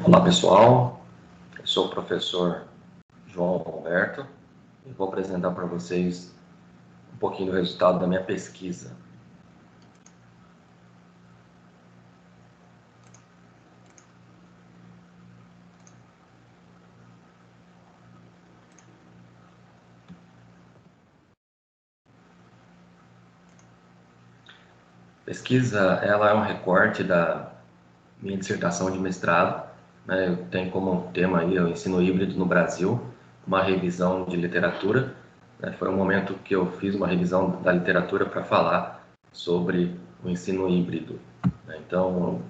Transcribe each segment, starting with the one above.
Olá pessoal, eu sou o professor João Roberto e vou apresentar para vocês um pouquinho do resultado da minha pesquisa. Pesquisa, ela é um recorte da minha dissertação de mestrado, né? Eu tenho como tema aí o ensino híbrido no Brasil, uma revisão de literatura, né? Foi um momento que eu fiz uma revisão da literatura para falar sobre o ensino híbrido, né? Então,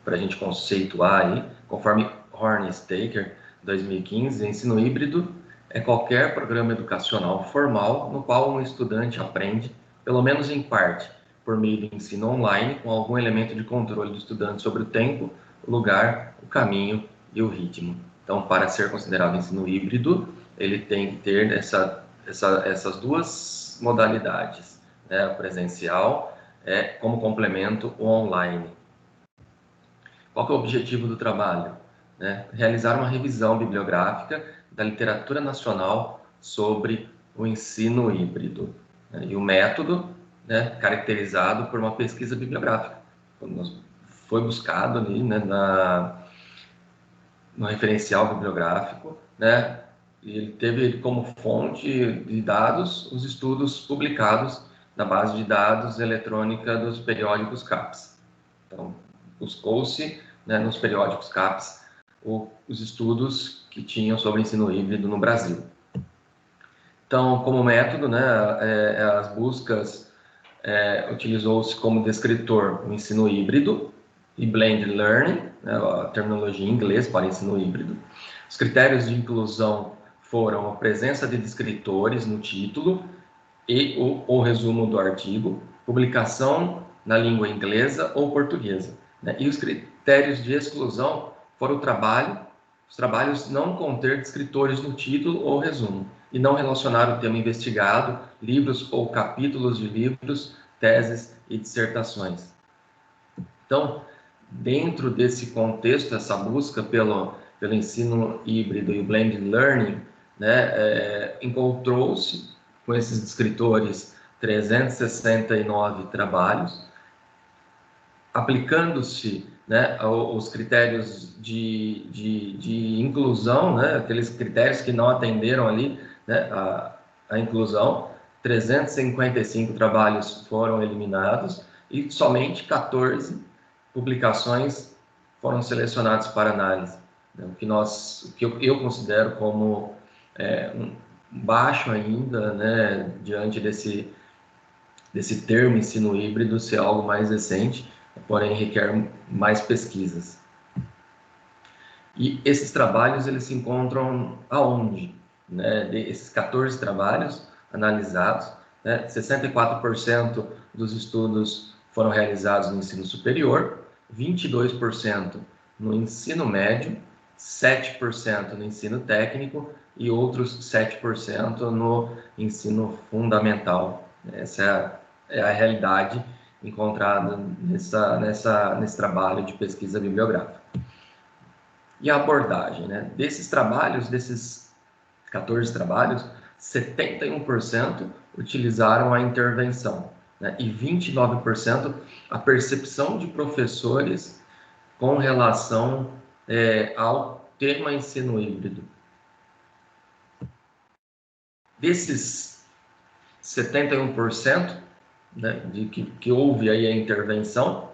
para a gente conceituar aí, conforme Horn e Staker, 2015, ensino híbrido é qualquer programa educacional formal no qual um estudante aprende, pelo menos em parte, por meio de ensino online, com algum elemento de controle do estudante sobre o tempo, o lugar, o caminho e o ritmo. Então, para ser considerado ensino híbrido, ele tem que ter essas duas modalidades, né? O presencial como complemento o online. Qual que é o objetivo do trabalho? Né? Realizar uma revisão bibliográfica da literatura nacional sobre o ensino híbrido, né? E o método, né, caracterizado por uma pesquisa bibliográfica. Foi buscado ali, né, no referencial bibliográfico, né, e ele teve como fonte de dados os estudos publicados na base de dados eletrônica dos periódicos CAPES. Então, buscou-se, né, nos periódicos CAPES os estudos que tinham sobre ensino híbrido no Brasil. Então, como método, né, as buscas utilizou-se como descritor o ensino híbrido e blended learning, né, a terminologia em inglês para ensino híbrido. Os critérios de inclusão foram a presença de descritores no título e o resumo do artigo, publicação na língua inglesa ou portuguesa, né? E os critérios de exclusão foram os trabalhos não conter descritores no título ou resumo, e não relacionar o tema investigado, livros ou capítulos de livros, teses e dissertações. Então, dentro desse contexto, essa busca pelo ensino híbrido e blended learning, né, encontrou-se com esses descritores 369 trabalhos, aplicando-se, né, os critérios de inclusão, né, aqueles critérios que não atenderam ali, né, a inclusão, 355 trabalhos foram eliminados e somente 14 publicações foram selecionadas para análise, né, o que eu considero como baixo ainda, né, diante desse termo ensino híbrido ser algo mais recente, porém requer mais pesquisas. E esses trabalhos, eles se encontram aonde? Né? Esses 14 trabalhos analisados, né? 64% dos estudos foram realizados no ensino superior, 22% no ensino médio, 7% no ensino técnico e outros 7% no ensino fundamental. Essa é a realidade encontrada nesse trabalho de pesquisa bibliográfica. E a abordagem, né? Desses 14 trabalhos, 71% utilizaram a intervenção, né? E 29% a percepção de professores com relação ao tema ensino híbrido. Desses 71%, né, de que houve aí a intervenção,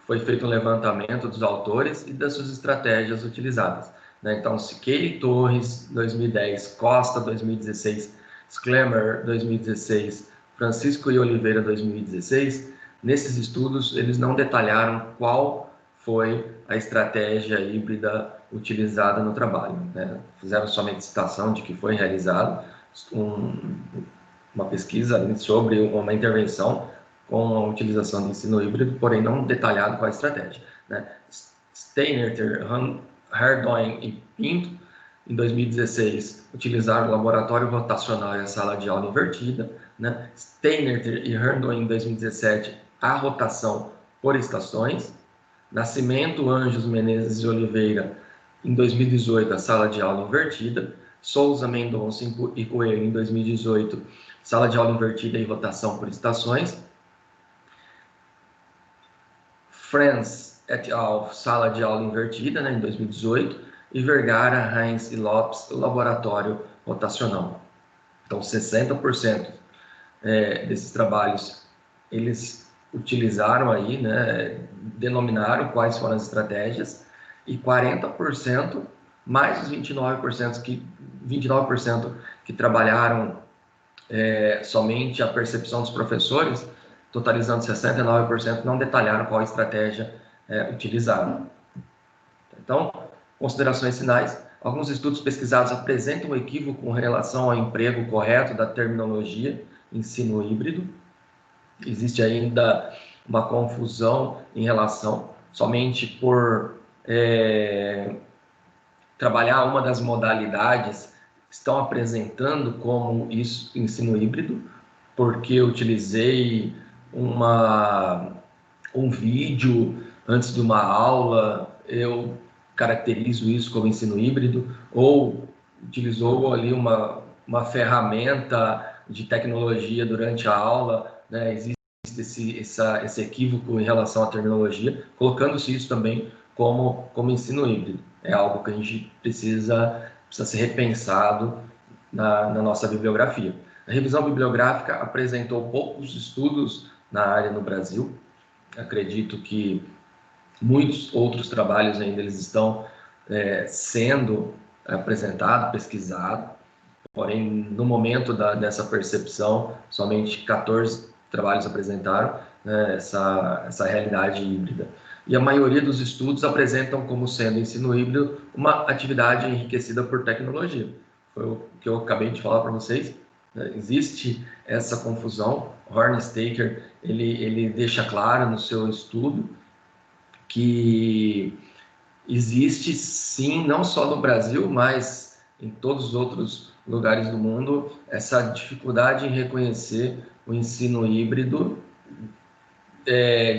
foi feito um levantamento dos autores e das suas estratégias utilizadas, né? Então, Siqueira e Torres, 2010, Costa, 2016, Schlemmer, 2016, Francisco e Oliveira, 2016, nesses estudos, eles não detalharam qual foi a estratégia híbrida utilizada no trabalho, né? Fizeram somente citação de que foi realizado uma pesquisa sobre uma intervenção com a utilização do ensino híbrido, porém não detalhado qual a estratégia, né? Steinerter, Hardoin e Pinto, em 2016, utilizaram o laboratório rotacional e a sala de aula invertida, né? Steinerter e Hardoin, em 2017, a rotação por estações. Nascimento, Anjos, Menezes e Oliveira, em 2018, a sala de aula invertida. Souza, Mendonça e Coelho, em 2018, sala de aula invertida e rotação por estações. Franz et al., sala de aula invertida, né, em 2018. E Vergara, Heinz e Lopes, laboratório rotacional. Então, 60% desses trabalhos, eles utilizaram aí, né, denominaram quais foram as estratégias, e 40%, mais os 29% que trabalharam somente a percepção dos professores, totalizando 69%, não detalharam qual estratégia utilizaram. Então, considerações finais. Alguns estudos pesquisados apresentam um equívoco com relação ao emprego correto da terminologia ensino híbrido. Existe ainda uma confusão em relação somente por trabalhar uma das modalidades que estão apresentando como isso, ensino híbrido, porque eu utilizei um vídeo antes de uma aula, eu caracterizo isso como ensino híbrido, ou utilizou ali uma ferramenta de tecnologia durante a aula, né? Existe esse equívoco em relação à terminologia, colocando-se isso também como ensino híbrido. É algo que a gente precisa ser repensado na nossa bibliografia. A revisão bibliográfica apresentou poucos estudos na área no Brasil. Acredito que muitos outros trabalhos ainda eles estão sendo apresentados, pesquisados, porém, no momento dessa percepção, somente 14 trabalhos apresentaram, né, essa realidade híbrida. E a maioria dos estudos apresentam como sendo ensino híbrido uma atividade enriquecida por tecnologia. Foi o que eu acabei de falar para vocês. Existe essa confusão. Hornstetter, ele deixa claro no seu estudo que existe sim, não só no Brasil, mas em todos os outros lugares do mundo, essa dificuldade em reconhecer o ensino híbrido,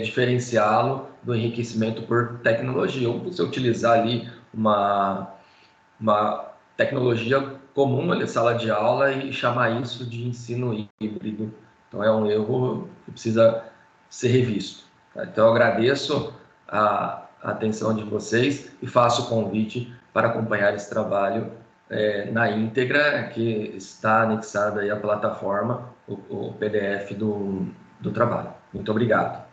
diferenciá-lo do enriquecimento por tecnologia, ou você utilizar ali uma tecnologia comum ali, sala de aula, e chamar isso de ensino híbrido. Então é um erro que precisa ser revisto. Tá? Então eu agradeço a atenção de vocês e faço o convite para acompanhar esse trabalho na íntegra, que está anexada aí à plataforma, o PDF do trabalho. Muito obrigado.